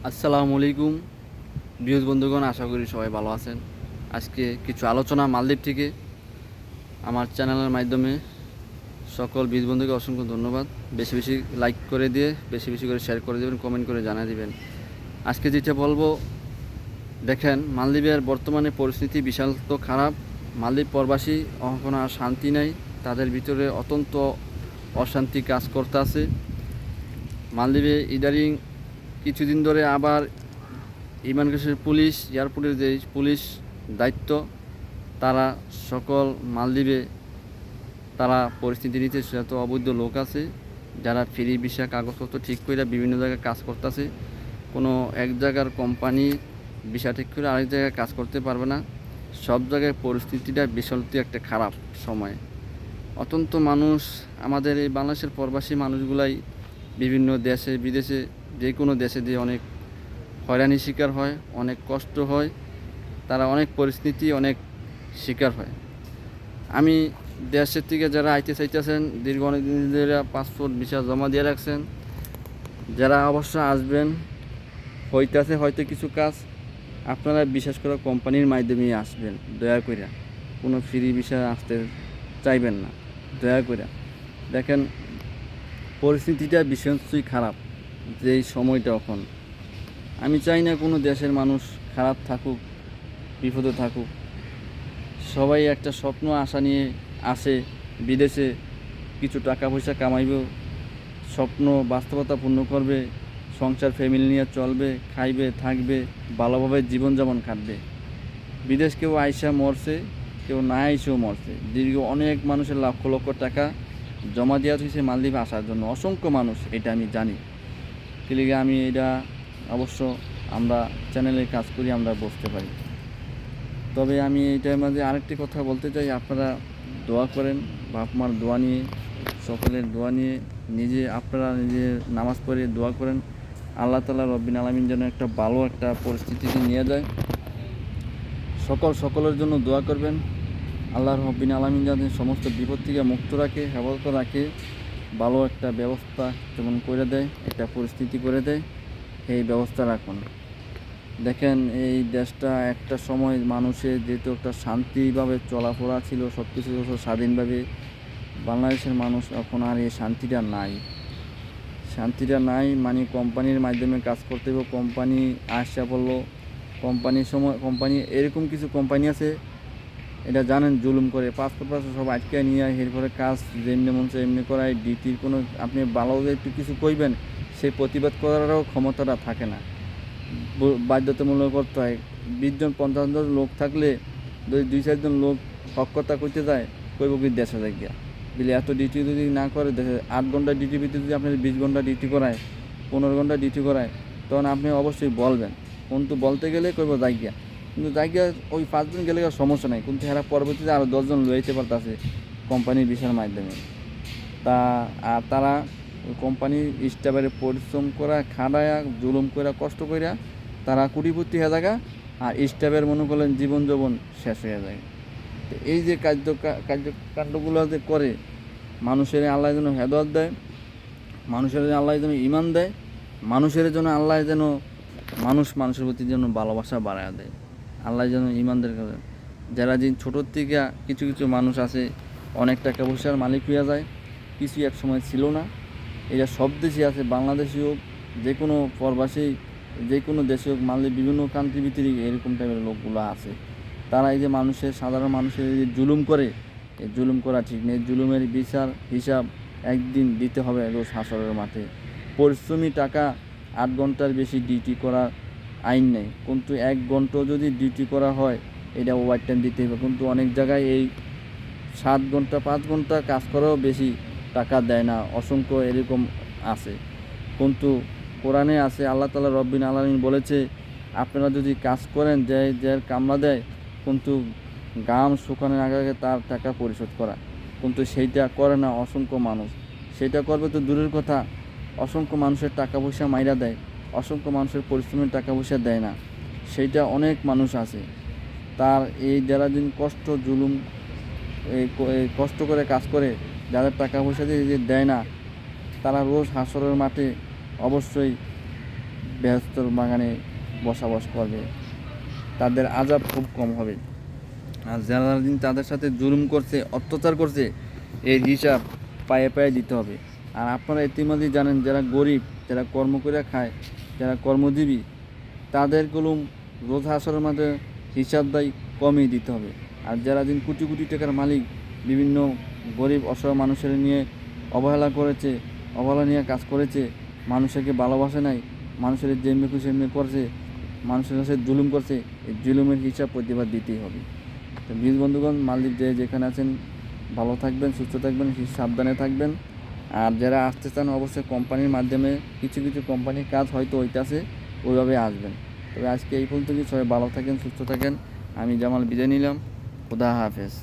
আসসালামু আলাইকুম বিয়স বন্ধুগণ, আশা করি সবাই ভালো আছেন। আজকে কিছু আলোচনা মালদ্বীপ থেকে আমার চ্যানেলের মাধ্যমে সকল বীজ বন্ধুকে অসংখ্য ধন্যবাদ। বেশি বেশি লাইক করে দিয়ে বেশি বেশি করে শেয়ার করে দেবেন, কমেন্ট করে জানিয়ে দিবেন। আজকে যেটা বলবো, দেখেন মালদ্বীপের বর্তমানে পরিস্থিতি বিশাল তো খারাপ। মালদ্বীপ প্রবাসী কোনো আর শান্তি নাই, তাদের ভিতরে অত্যন্ত অশান্তি কাজ করতে আছে। মালদ্বীপে ইদারিং কিছুদিন ধরে আবার ইমিগ্রেশন পুলিশ, এয়ারপোর্টের যে পুলিশ দায়িত্ব, তারা সকল মালদ্বীপে তারা পরিস্থিতি নিতে যত অবৈধ লোক আছে যারা ফ্রি ভিসা কাগজপত্র ঠিক করে বিভিন্ন জায়গায় কাজ করতেছে। কোনো এক জায়গার কোম্পানি ভিসা ঠিক করে আরেক জায়গায় কাজ করতে পারবে না। সব জায়গায় পরিস্থিতিটা বিশালতি একটা খারাপ সময়। অত্যন্ত মানুষ, আমাদের এই বাংলাদেশের প্রবাসী মানুষগুলাই বিভিন্ন দেশে বিদেশে যে কোনো দেশে দিয়ে অনেক হয়রানির শিকার হয়, অনেক কষ্ট হয়, তারা অনেক পরিস্থিতি অনেক শিকার হয়। আমি দেশের থেকে যারা আইতে চাইতেছেন, দীর্ঘ অনেক দিন ধরে পাসপোর্ট ভিসা জমা দিয়ে রাখছেন, যারা অবশ্য আসবেন, হইতেছে হয়তো কিছু কাজ, আপনারা বিশেষ করে কোম্পানির মাধ্যমেই আসবেন। দয়া করে কোনো ফ্রি ভিসা আসতে চাইবেন না, দয়া করে। দেখেন পরিস্থিতিটা ভীষণই খারাপ যেই সময়টা এখন। আমি চাই না কোনো দেশের মানুষ খারাপ থাকুক, বিপদে থাকুক। সবাই একটা স্বপ্ন আশা নিয়ে আসে বিদেশে, কিছু টাকা পয়সা কামাইব, স্বপ্ন বাস্তবতা পূর্ণ করবে, সংসার ফ্যামিলি নিয়ে চলবে, খাইবে থাকবে, ভালোভাবে জীবনযাপন কাটবে। বিদেশ কেউ আইসা মরছে, কেউ না আইসেও মরছে। দীর্ঘ অনেক মানুষের লক্ষ লক্ষ টাকা জমা দেওয়া হয়েছে মালদ্বীপে আসার জন্য, অসংখ্য মানুষ, এটা আমি জানি। লিগে আমি এটা অবশ্য আমরা চ্যানেলে কাজ করি, আমরা বুঝতে পারি। তবে আমি এইটার মাঝে আরেকটি কথা বলতে চাই, আপনারা দোয়া করেন, বাপ মার দোয়া নিয়ে, সকলের দোয়া নিয়ে, আপনারা নিজে নামাজ পড়ে দোয়া করেন আল্লাহ তাআলা রব্বিল আলামিন যেন একটা ভালো একটা পরিস্থিতিতে নিয়ে যায়। সকলের জন্য দোয়া করবেন, আল্লাহ রব্বিল আলামিন যাতে সমস্ত বিপদ থেকে মুক্ত রাখে, হেফাজত রাখে, ভালো একটা ব্যবস্থা যেমন করে দেয়, একটা পরিস্থিতি করে দেয়, এই ব্যবস্থা রাখুন। দেখেন এই দেশটা একটা সময় মানুষের যেহেতু একটা শান্তিভাবে চলাফেরা ছিল, সব কিছু স্বাধীনভাবে, বাংলাদেশের মানুষ এখন আর এই শান্তিটা নাই। মানে কোম্পানির মাধ্যমে কাজ করতে হবে, কোম্পানি আসা পড়লো, কোম্পানি এরকম কিছু কোম্পানি আছে, এটা জানেন, জুলুম করে পাসপোর্ট সব আটকে নিয়ে এরপরে কাজ যেমনি মন চায় এমনি করায়। ডিটির কোনো আপনি ভালো একটু কিছু কইবেন, সেই প্রতিবাদ করারও ক্ষমতাটা থাকে না, বাধ্যতামূলক করতে হয়। 20 জন 50 জন লোক থাকলে যদি 2-4 জন লোক হক কথা কইতে যায়, কইব কি দেশে যাই গিয়া দিলে এত ডিউটি যদি না করে, 8 ঘন্টা ডিউটি ভিত্তিতে যদি আপনার 20 ঘন্টা ডিউটি করায়, 15 ঘন্টা ডিউটি করায়, তখন আপনি অবশ্যই বলবেন। কিন্তু বলতে গেলে কইব যাই গিয়া, কিন্তু যাই গিয়া ওই 5 জন গেলে সমস্যা নাই, কিন্তু এরা পরবর্তীতে আরও 10 জন লইতে পারতেছে কোম্পানির ভিসার মাধ্যমে। আর তারা ওই কোম্পানির স্টাফের পরিশ্রম করা, খাটায়া, জুলুম করা, কষ্ট কইরা তারা কোটিপতি হয়ে থাকা, আর স্টাফের মনে করলেন জীবন শেষ হয়ে যায়। তো এই যে কার্যকাণ্ডগুলো যে করে, মানুষের আল্লাহ যেন হেদায়েত দেয়, মানুষের আল্লাহ যেন ঈমান দেয়, মানুষের জন্য আল্লাহ যেন মানুষের প্রতি যেন ভালোবাসা বাড়ায় দেয়, আল্লাহ যেন ঈমানদের কাছে। যারা যে ছোটোর থেকে কিছু মানুষ আছে অনেক টাকা পয়সার মালিক হইয়া যায়, কিছু এক সময় ছিল না। এটা সব দেশে আছে, বাংলাদেশি হোক, যে কোনো প্রবাসী, যে কোনো দেশে হোক, মানলে বিভিন্ন কান্ট্রি ভিতরে এরকম টাইপের লোকগুলো আছে। তারা এই যে সাধারণ মানুষের যে জুলুম করে, এই জুলুম করা ঠিক নেই। জুলুমের হিসাব একদিন দিতে হবে রোজ হাসরের মাঠে। পরিশ্রমী টাকা 8 ঘন্টার বেশি ডিউটি করার আইন নেই, কিন্তু 1 ঘন্টা যদি ডিউটি করা হয় এটা ওভার টাইম দিতে হবে। কিন্তু অনেক জায়গায় এই 7 ঘন্টা 5 ঘন্টা কাজ করেও বেশি টাকা দেয় না, অসংখ্য এরকম আছে। কিন্তু কোরআনে আছে, আল্লাহ তাআলা রব্বিল আলামিন বলেছে, আপনারা যদি কাজ করেন, যে কামলা দেয়, কিন্তু গাম শুকানোর আগে তার টাকা পরিশোধ করা, কিন্তু সেইটা করে না অসংখ্য মানুষ। সেটা করবে তো দূরের কথা, অসংখ্য মানুষের টাকা পয়সা মাইরা দেয়, অসংখ্য মানুষের পরিশ্রমের টাকা পয়সা দেয় না। সেইটা অনেক মানুষ আছে, তার এই যারা দিন কষ্ট জুলুম কষ্ট করে কাজ করে, যাদের টাকা পয়সা দিয়ে দেয় না, তারা রোজ হাসরের মাঠে অবশ্যই বেহেশতের বাগানে বসবাস করবে, তাদের আযাব খুব কম হবে। আর যারা দিন তাদের সাথে জুলুম করছে, অত্যাচার করছে, এর হিসাব পায়ে পায়ে দিতে হবে। আর আপনারা ইতিমধ্যেই জানেন, যারা গরিব, যারা কর্ম করে খায়, যারা কর্মজীবী, তাদেরগুলো রোজ হাসরের মাঝে হিসাব দায় কমই দিতে হবে। আর যারা দিন কোটি কোটি টাকার মালিক, বিভিন্ন গরিব অসহায় মানুষের নিয়ে অবহেলা করেছে, অবহেলা নিয়ে কাজ করেছে, মানুষকে ভালোবাসে নাই, মানুষের যেমনি খুশি এমনি করছে, মানুষের কাছে জুলুম করছে, এই জুলুমের হিসাব প্রতিবাদ দিতেই হবে। তো বীজ বন্ধুগণ, মালদ্বীপ যে যেখানে আছেন ভালো থাকবেন, সুস্থ থাকবেন, সাবধানে থাকবেন। আর যারা আসতে চান অবশ্যই কোম্পানির মাধ্যমে, কিছু কিছু কোম্পানির কাজ হয়তো হইতাছে, ওইভাবে আসবেন। তবে আজকে এই পর্যন্ত, সবাই ভালো থাকেন, সুস্থ থাকেন। আমি জামাল বিদায় নিলাম। খুদা হাফেজ।